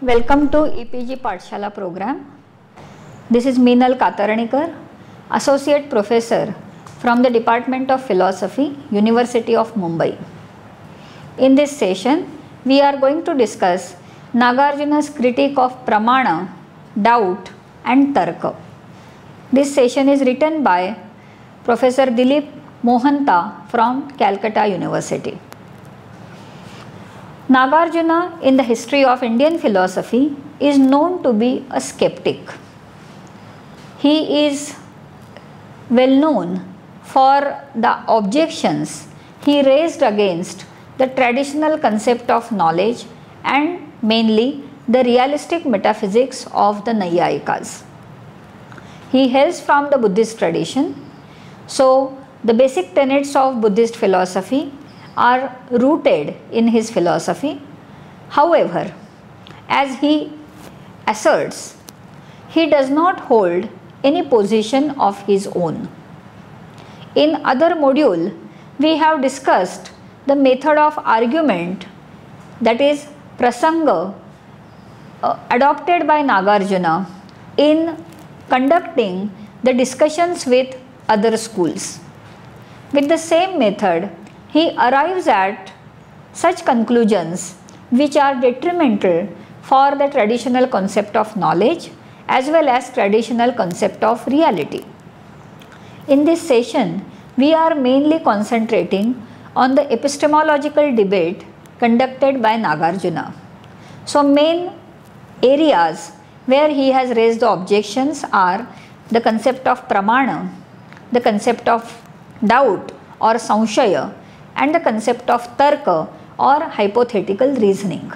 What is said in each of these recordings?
Welcome to EPG Pathshala program. This is Meenal Kataranikar, Associate Professor from the Department of Philosophy, University of Mumbai. In this session, we are going to discuss Nagarjuna's critique of Pramana, doubt and Tarka. This session is written by Professor Dilip Mohanta from Calcutta University. Nagarjuna in the history of Indian philosophy is known to be a skeptic. He is well known for the objections he raised against the traditional concept of knowledge and mainly the realistic metaphysics of the Naiyayikas. He hails from the Buddhist tradition, so the basic tenets of Buddhist philosophy are rooted in his philosophy. However, as he asserts, he does not hold any position of his own. In other module, we have discussed the method of argument, that is prasanga, adopted by Nagarjuna in conducting the discussions with other schools. With the same method, he arrives at such conclusions which are detrimental for the traditional concept of knowledge as well as traditional concept of reality. In this session, we are mainly concentrating on the epistemological debate conducted by Nagarjuna. So, main areas where he has raised the objections are the concept of Pramana, the concept of doubt or Samshaya, and the concept of Tarka or hypothetical reasoning.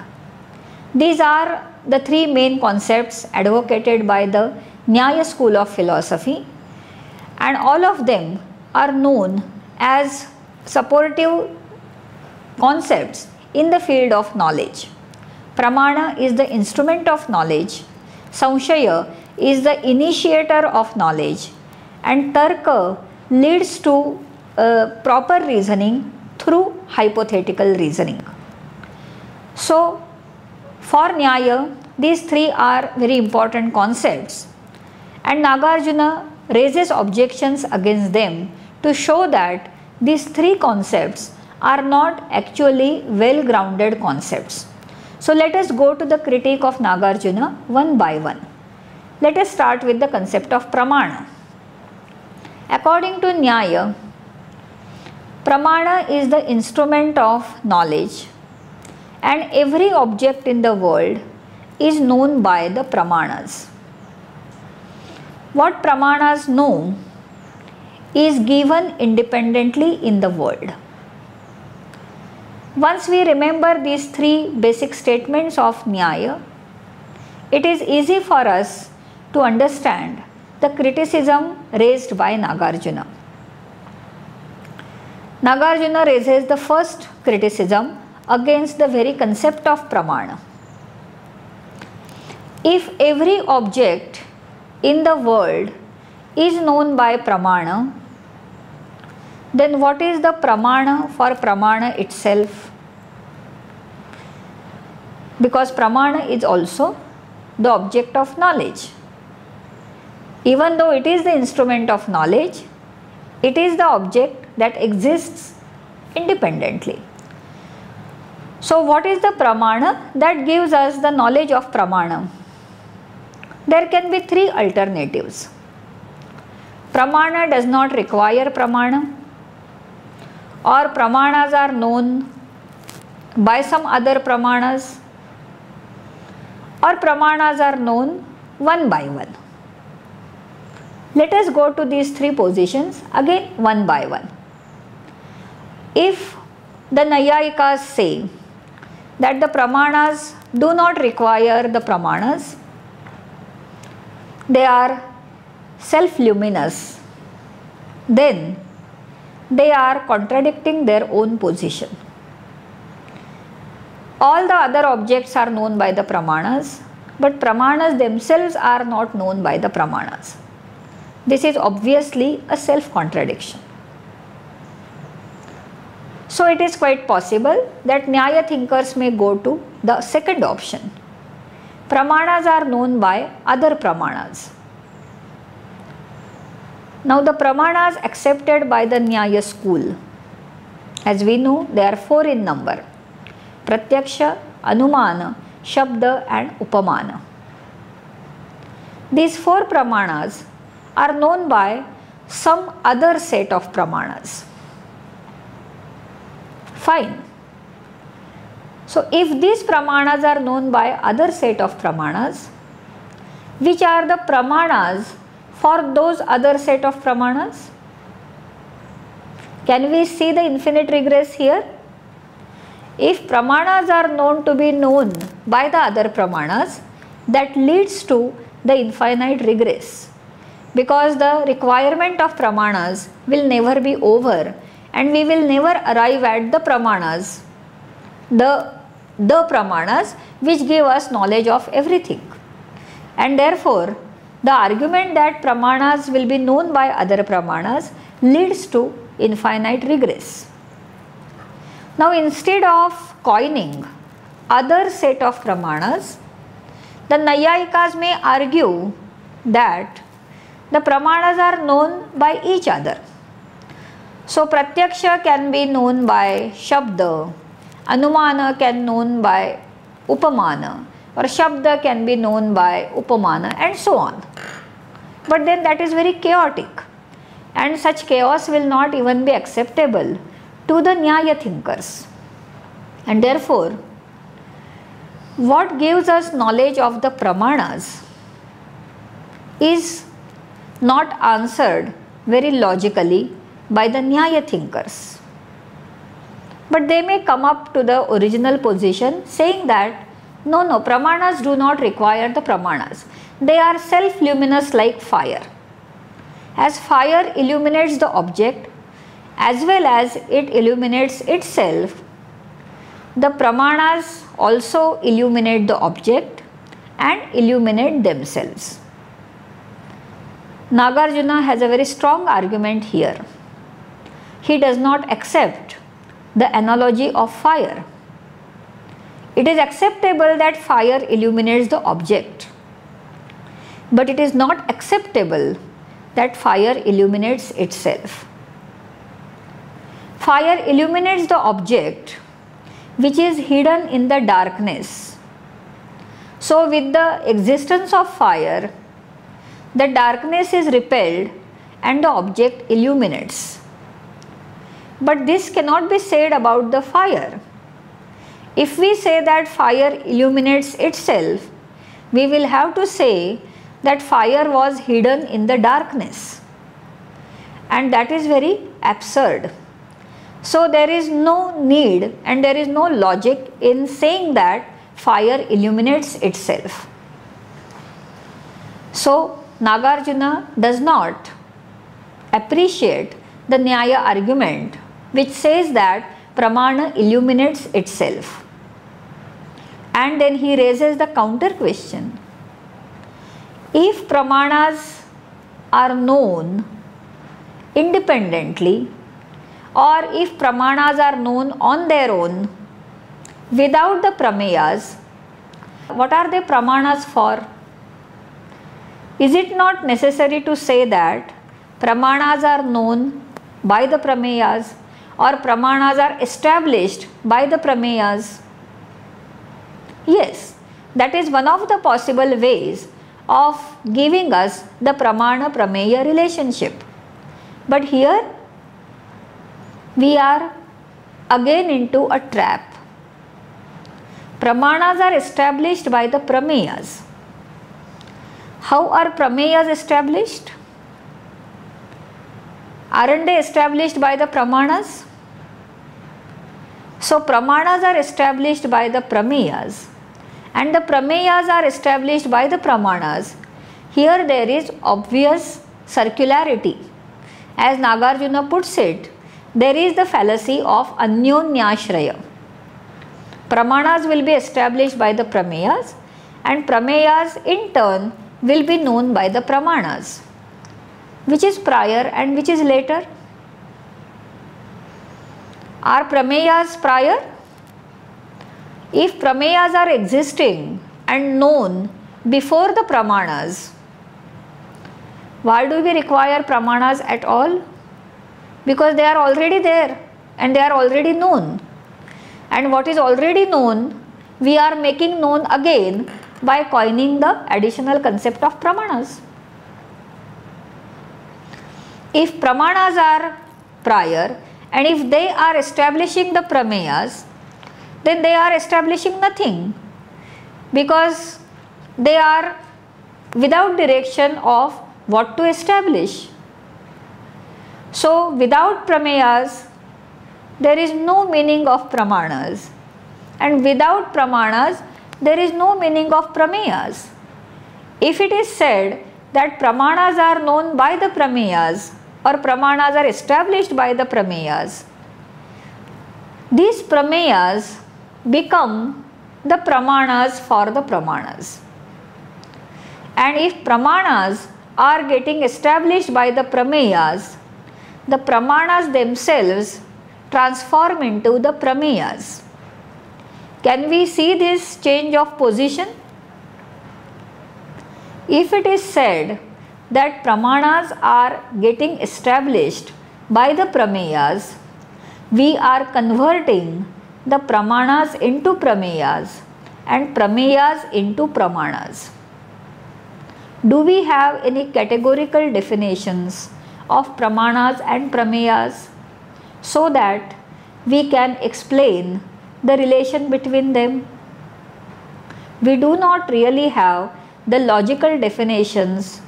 These are the three main concepts advocated by the Nyaya school of philosophy, and all of them are known as supportive concepts in the field of knowledge. Pramana is the instrument of knowledge, Samshaya is the initiator of knowledge, and Tarka leads to proper reasoning through hypothetical reasoning. So, for Nyaya, these three are very important concepts, and Nagarjuna raises objections against them to show that these three concepts are not actually well grounded concepts. So, let us go to the critique of Nagarjuna one by one. Let us start with the concept of Pramana. According to Nyaya, Pramana is the instrument of knowledge, and every object in the world is known by the Pramanas. What Pramanas know is given independently in the world. Once we remember these three basic statements of Nyaya, it is easy for us to understand the criticism raised by Nagarjuna. Nagarjuna raises the first criticism against the very concept of Pramana. If every object in the world is known by Pramana, then what is the Pramana for Pramana itself? Because Pramana is also the object of knowledge. Even though it is the instrument of knowledge, it is the object that exists independently. So, what is the Pramana that gives us the knowledge of Pramana? There can be three alternatives. Pramana does not require Pramana, or Pramanas are known by some other Pramanas, or Pramanas are known one by one. Let us go to these three positions again one by one. If the Naiyayikas say that the Pramanas do not require the Pramanas, they are self-luminous, then they are contradicting their own position. All the other objects are known by the Pramanas, but Pramanas themselves are not known by the Pramanas. This is obviously a self-contradiction. So, it is quite possible that Nyaya thinkers may go to the second option, Pramanas are known by other Pramanas. Now the Pramanas accepted by the Nyaya school, as we know, they are 4 in number: Pratyaksha, Anumana, Shabda and Upamana. These 4 Pramanas are known by some other set of Pramanas. Fine. So if these Pramanas are known by other set of Pramanas, which are the Pramanas for those other set of Pramanas? Can we see the infinite regress here? If Pramanas are known to be known by the other Pramanas, that leads to the infinite regress, because the requirement of Pramanas will never be over and we will never arrive at the Pramanas, the Pramanas which give us knowledge of everything. And therefore, the argument that Pramanas will be known by other Pramanas leads to infinite regress. Now instead of coining other set of Pramanas, the Nayayikas may argue that the Pramanas are known by each other. So Pratyaksha can be known by Shabda, Anumana can known by Upamana, or Shabda can be known by Upamana, and so on. But then that is very chaotic, and such chaos will not even be acceptable to the Nyaya thinkers. And therefore, what gives us knowledge of the Pramanas is not answered very logically by the Nyaya thinkers. But they may come up to the original position saying that no, Pramanas do not require the Pramanas. They are self-luminous like fire. As fire illuminates the object as well as it illuminates itself, the Pramanas also illuminate the object and illuminate themselves. Nagarjuna has a very strong argument here. He does not accept the analogy of fire. It is acceptable that fire illuminates the object, but it is not acceptable that fire illuminates itself. Fire illuminates the object which is hidden in the darkness. So with the existence of fire, the darkness is repelled and the object illuminates. But this cannot be said about the fire. If we say that fire illuminates itself, we will have to say that fire was hidden in the darkness, and that is very absurd. So there is no need and there is no logic in saying that fire illuminates itself. So Nagarjuna does not appreciate the Nyaya argument which says that Pramana illuminates itself. And then he raises the counter question. If Pramanas are known independently, or if Pramanas are known on their own without the Prameyas, what are they Pramanas for? Is it not necessary to say that Pramanas are known by the Prameyas or Pramanas are established by the Prameyas? Yes, that is one of the possible ways of giving us the Pramana-Prameya relationship. But here we are again into a trap. Pramanas are established by the Prameyas. How are Prameyas established? Aren't they established by the Pramanas? So Pramanas are established by the Prameyas and the Prameyas are established by the Pramanas. Here there is obvious circularity. As Nagarjuna puts it, there is the fallacy of Anyonyashraya. Pramanas will be established by the Prameyas and Prameyas in turn will be known by the Pramanas. Which is prior and which is later? Are Prameyas prior? If Prameyas are existing and known before the Pramanas. Why do we require Pramanas at all? Because they are already there and they are already known. And what is already known, we are making known again by coining the additional concept of Pramanas. If Pramanas are prior and if they are establishing the Prameyas, then they are establishing nothing, because they are without direction of what to establish. So without Prameyas, there is no meaning of Pramanas, and without Pramanas, there is no meaning of Prameyas. If it is said that Pramanas are known by the Prameyas or Pramanas are established by the Prameyas, these Prameyas become the Pramanas for the Pramanas. And if Pramanas are getting established by the Prameyas, the Pramanas themselves transform into the Prameyas. Can we see this change of position? If it is said that Pramanas are getting established by the Prameyas, we are converting the Pramanas into Prameyas and Prameyas into Pramanas. Do we have any categorical definitions of Pramanas and Prameyas so that we can explain the relation between them? We do not really have the logical definitions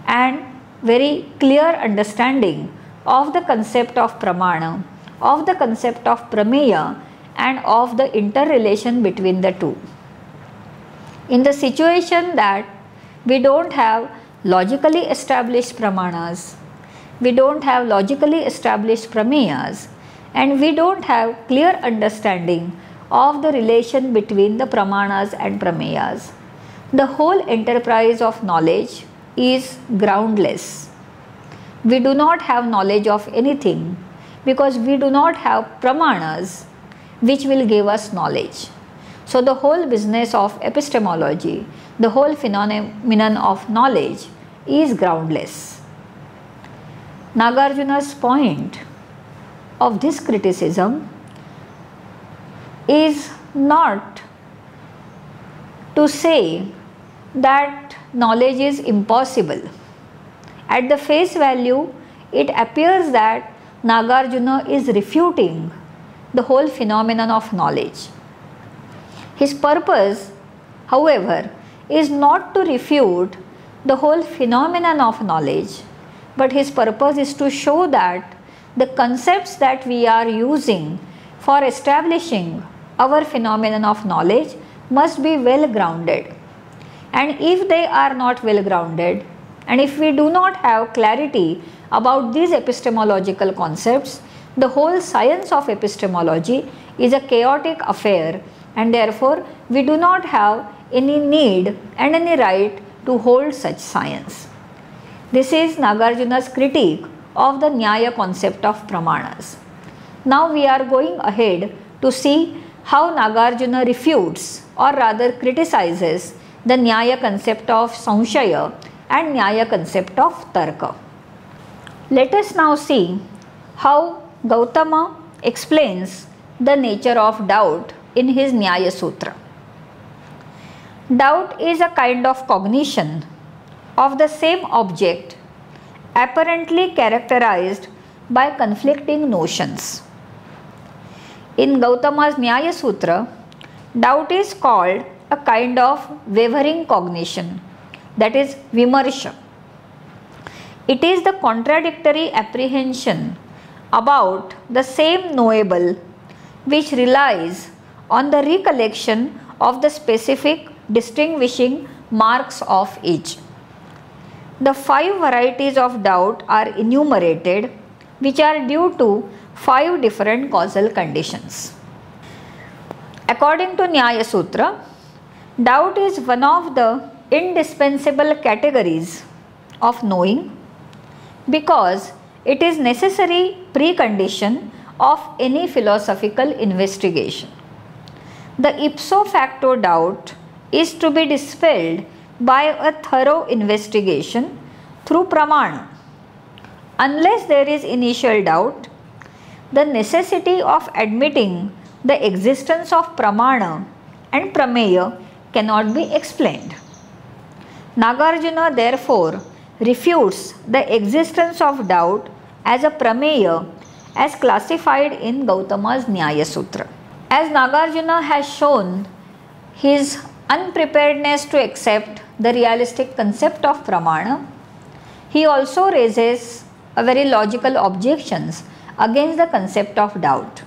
and very clear understanding of the concept of Pramana, of the concept of Prameya, and of the interrelation between the two. In the situation that we don't have logically established Pramanas, we don't have logically established Prameyas, and we don't have clear understanding of the relation between the Pramanas and Prameyas, the whole enterprise of knowledge is groundless. We do not have knowledge of anything because we do not have Pramanas which will give us knowledge. So the whole business of epistemology, the whole phenomenon of knowledge is groundless. Nagarjuna's point of this criticism is not to say that knowledge is impossible. At the face value, it appears that Nagarjuna is refuting the whole phenomenon of knowledge. His purpose, however, is not to refute the whole phenomenon of knowledge, but his purpose is to show that the concepts that we are using for establishing our phenomenon of knowledge must be well grounded. And if they are not well grounded, and if we do not have clarity about these epistemological concepts, the whole science of epistemology is a chaotic affair, and therefore we do not have any need and any right to hold such science. This is Nagarjuna's critique of the Nyaya concept of Pramanas. Now we are going ahead to see how Nagarjuna refutes, or rather criticizes, the Nyaya concept of Samshaya and Nyaya concept of Tarka. Let us now see how Gautama explains the nature of doubt in his Nyaya Sutra. Doubt is a kind of cognition of the same object apparently characterized by conflicting notions. In Gautama's Nyaya Sutra, doubt is called a kind of wavering cognition, that is vimarsha. It is the contradictory apprehension about the same knowable which relies on the recollection of the specific distinguishing marks of each. The 5 varieties of doubt are enumerated, which are due to 5 different causal conditions. According to Nyaya Sutra, doubt is one of the indispensable categories of knowing because it is necessary precondition of any philosophical investigation. The ipso facto doubt is to be dispelled by a thorough investigation through Pramana. Unless there is initial doubt, the necessity of admitting the existence of Pramana and Prameya cannot be explained. Nagarjuna therefore refutes the existence of doubt as a Prameya as classified in Gautama's Nyaya Sutra. As Nagarjuna has shown his unpreparedness to accept the realistic concept of Pramana, he also raises a very logical objections against the concept of doubt.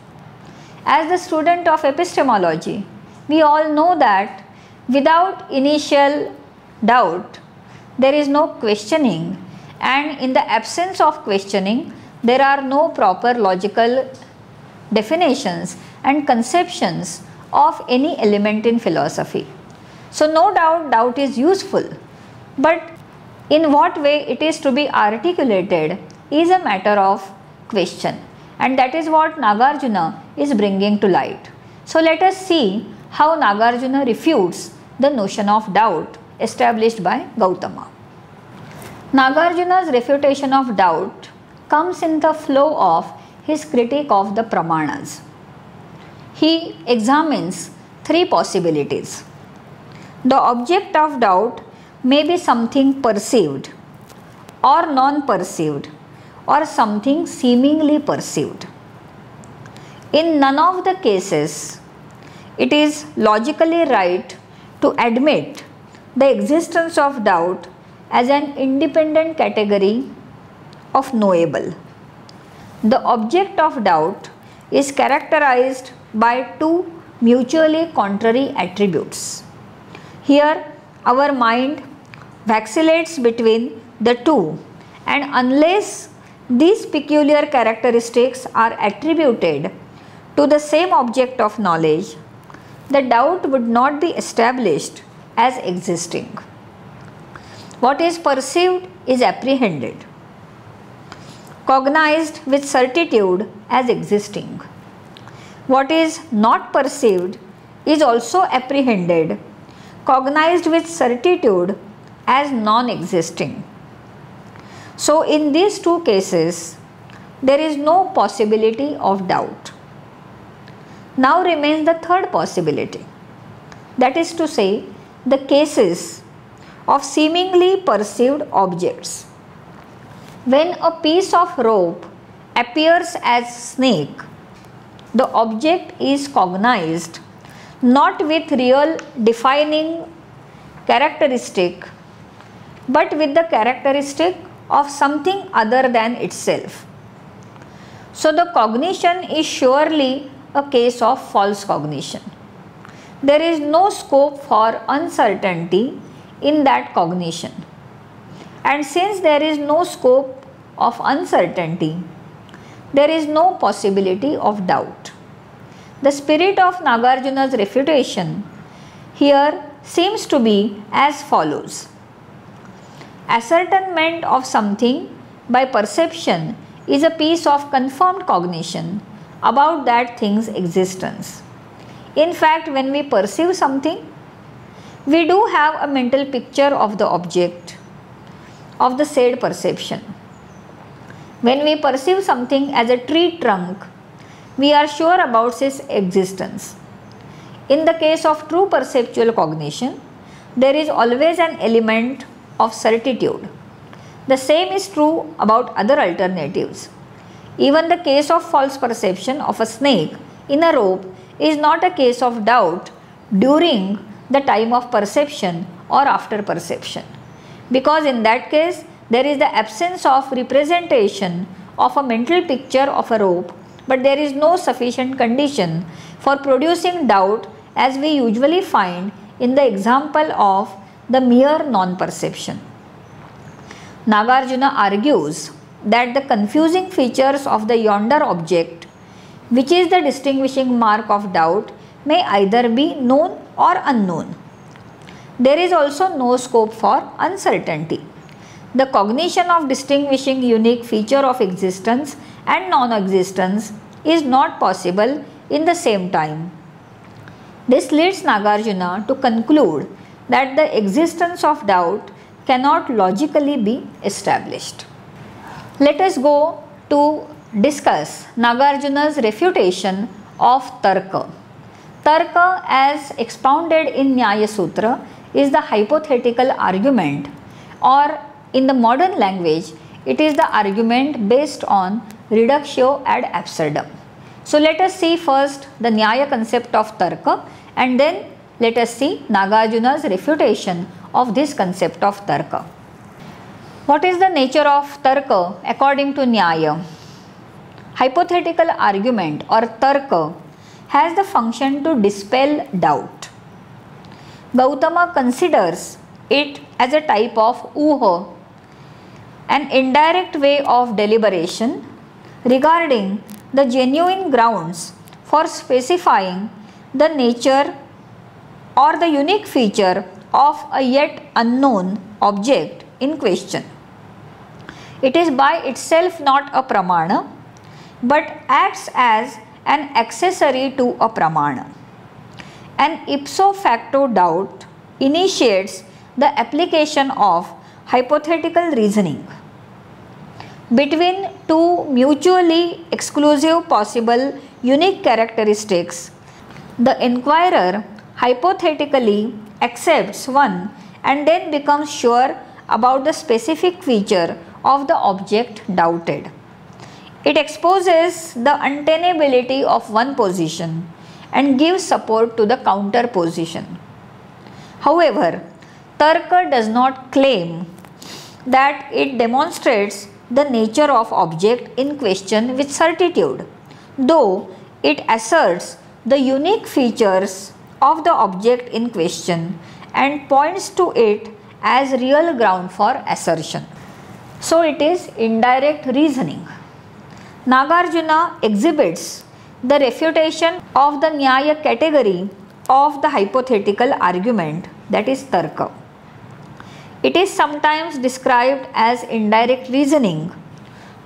As the student of epistemology, we all know that without initial doubt, there is no questioning, and in the absence of questioning, there are no proper logical definitions and conceptions of any element in philosophy. So no doubt, doubt is useful, but in what way it is to be articulated is a matter of question, and that is what Nagarjuna is bringing to light. So let us see how Nagarjuna refutes the notion of doubt established by Gautama. Nagarjuna's refutation of doubt comes in the flow of his critique of the Pramanas. He examines three possibilities. The object of doubt may be something perceived or non-perceived or something seemingly perceived. In none of the cases, it is logically right to admit the existence of doubt as an independent category of knowable. The object of doubt is characterized by two mutually contrary attributes. Here, our mind vacillates between the two, and unless these peculiar characteristics are attributed to the same object of knowledge, the doubt would not be established as existing. What is perceived is apprehended, cognized with certitude as existing. What is not perceived is also apprehended, cognized with certitude as non-existing. So in these two cases, there is no possibility of doubt. Now remains the third possibility, that is to say, the cases of seemingly perceived objects. When a piece of rope appears as snake, the object is cognized not with real defining characteristic, but with the characteristic of something other than itself. So the cognition is surely a case of false cognition. There is no scope for uncertainty in that cognition. And since there is no scope of uncertainty, there is no possibility of doubt. The spirit of Nagarjuna's refutation here seems to be as follows. Ascertainment of something by perception is a piece of confirmed cognition about that thing's existence. In fact, when we perceive something, we do have a mental picture of the object of the said perception. When we perceive something as a tree trunk, we are sure about its existence. In the case of true perceptual cognition, there is always an element of certitude. The same is true about other alternatives. Even the case of false perception of a snake in a rope is not a case of doubt during the time of perception or after perception, because in that case there is the absence of representation of a mental picture of a rope, but there is no sufficient condition for producing doubt as we usually find in the example of the mere non-perception. Nagarjuna argues that the confusing features of the yonder object, which is the distinguishing mark of doubt, may either be known or unknown. There is also no scope for uncertainty. The cognition of distinguishing unique feature of existence and non-existence is not possible in the same time. This leads Nagarjuna to conclude that the existence of doubt cannot logically be established. Let us go to discuss Nagarjuna's refutation of Tarka. Tarka, as expounded in Nyaya Sutra, is the hypothetical argument, or in the modern language, it is the argument based on reductio ad absurdum. So let us see first the Nyaya concept of Tarka, and then let us see Nagarjuna's refutation of this concept of Tarka. What is the nature of Tarka according to Nyaya? Hypothetical argument or Tarka has the function to dispel doubt. Gautama considers it as a type of uha, an indirect way of deliberation regarding the genuine grounds for specifying the nature or the unique feature of a yet unknown object in question. It is by itself not a pramana, but acts as an accessory to a pramana. An ipso facto doubt initiates the application of hypothetical reasoning between two mutually exclusive possible unique characteristics. The inquirer hypothetically accepts one and then becomes sure about the specific feature of the object doubted. It exposes the untenability of one position and gives support to the counter position. However, Tarka does not claim that it demonstrates the nature of object in question with certitude, though it asserts the unique features of the object in question and points to it as real ground for assertion. So it is indirect reasoning. Nagarjuna exhibits the refutation of the Nyaya category of the hypothetical argument, that is Tarka. It is sometimes described as indirect reasoning,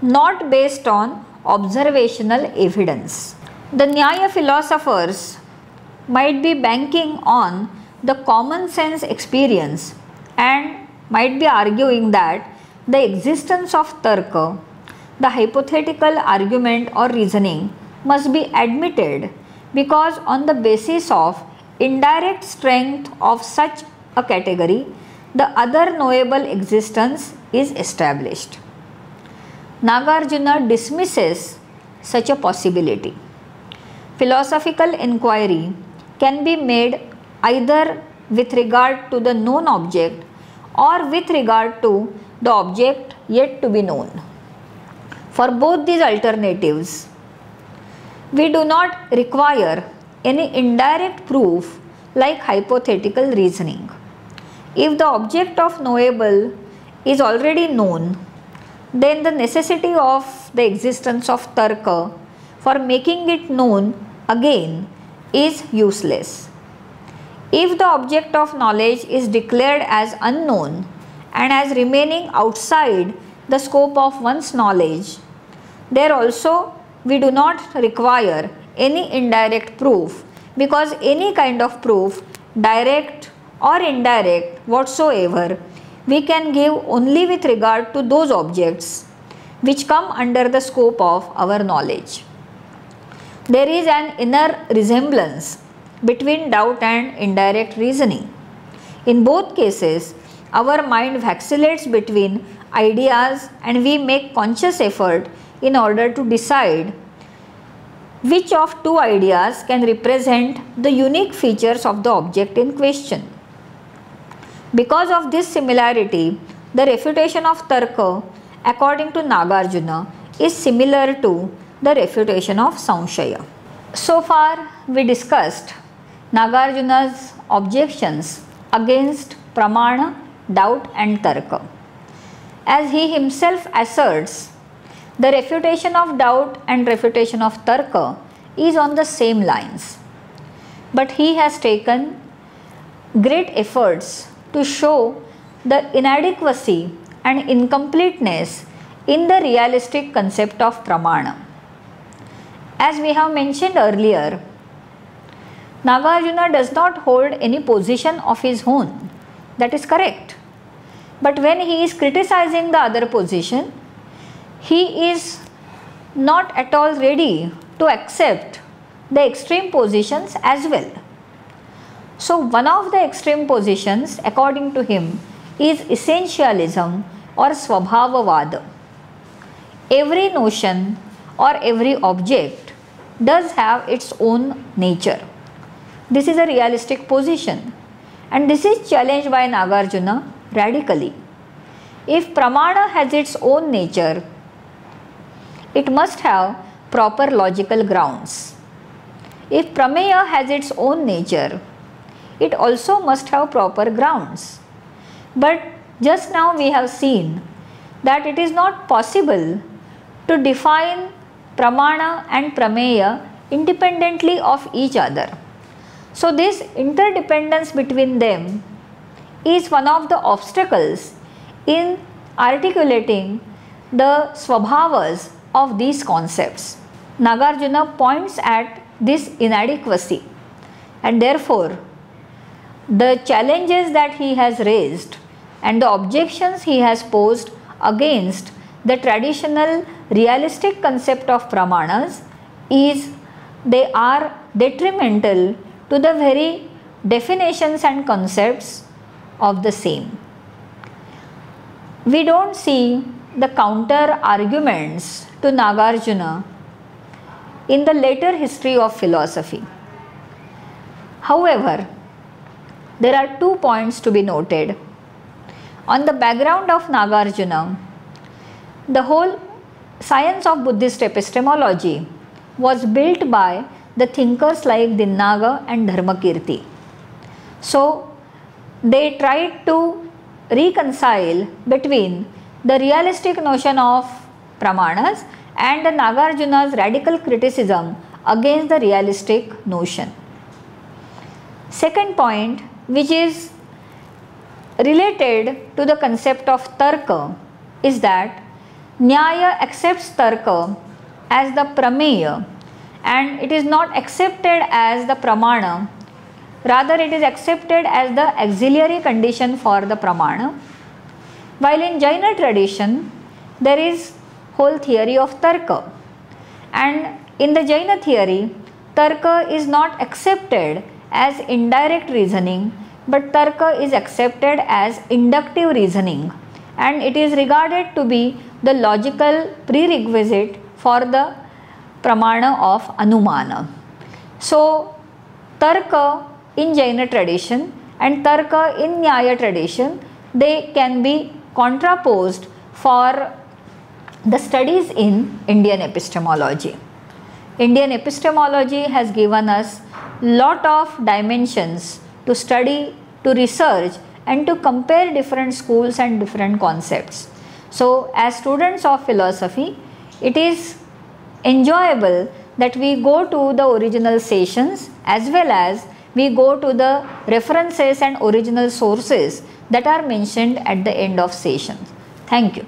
not based on observational evidence. The Nyaya philosophers might be banking on the common sense experience and might be arguing that the existence of Tarka, the hypothetical argument or reasoning, must be admitted because on the basis of indirect strength of such a category, the other knowable existence is established. Nagarjuna dismisses such a possibility. Philosophical inquiry can be made either with regard to the known object or with regard to the object yet to be known. For both these alternatives, we do not require any indirect proof like hypothetical reasoning. If the object of knowable is already known, then the necessity of the existence of Tarka for making it known again is useless. If the object of knowledge is declared as unknown and as remaining outside the scope of one's knowledge, there also we do not require any indirect proof, because any kind of proof, direct or indirect whatsoever, we can give only with regard to those objects which come under the scope of our knowledge. There is an inner resemblance between doubt and indirect reasoning. In both cases, our mind vacillates between ideas and we make conscious effort in order to decide which of two ideas can represent the unique features of the object in question. Because of this similarity, the refutation of Tarka according to Nagarjuna is similar to the refutation of Samshaya. So far we discussed Nagarjuna's objections against Pramana, doubt and Tarka. As he himself asserts, the refutation of doubt and refutation of Tarka is on the same lines, but he has taken great efforts to show the inadequacy and incompleteness in the realistic concept of Pramana. As we have mentioned earlier, Nagarjuna does not hold any position of his own. that is correct. But when he is criticizing the other position, he is not at all ready to accept the extreme positions as well. So one of the extreme positions according to him is essentialism or Swabhavavad. Every notion or every object does have its own nature. This is a realistic position, and this is challenged by Nagarjuna radically. If Pramana has its own nature, it must have proper logical grounds. If Prameya has its own nature, it also must have proper grounds. But just now we have seen that it is not possible to define Pramana and Prameya independently of each other. So this interdependence between them is one of the obstacles in articulating the swabhavas of these concepts. Nagarjuna points at this inadequacy, and therefore the challenges that he has raised and the objections he has posed against the traditional realistic concept of Pramanas they are detrimental to the very definitions and concepts of the same. We don't see the counter arguments to Nagarjuna in the later history of philosophy. However, there are 2 points to be noted. On the background of Nagarjuna, the whole science of Buddhist epistemology was built by the thinkers like Dinnaga and Dharmakirti. So they tried to reconcile between the realistic notion of Pramanas and the Nagarjuna's radical criticism against the realistic notion. Second point, which is related to the concept of Tarka, is that Nyaya accepts Tarka as the Prameya and it is not accepted as the Pramana, rather it is accepted as the auxiliary condition for the Pramana. While in Jaina tradition there is whole theory of Tarka, and in the Jaina theory Tarka is not accepted as indirect reasoning, but Tarka is accepted as inductive reasoning, and it is regarded to be the logical prerequisite for the Pramana of Anumana. So Tarka in Jaina tradition and Tarka in Nyaya tradition, they can be contraposed for the studies in Indian epistemology. Indian epistemology has given us lot of dimensions to study, to research and to compare different schools and different concepts. So as students of philosophy, it is enjoyable that we go to the original sessions as well as we go to the references and original sources that are mentioned at the end of sessions. Thank you.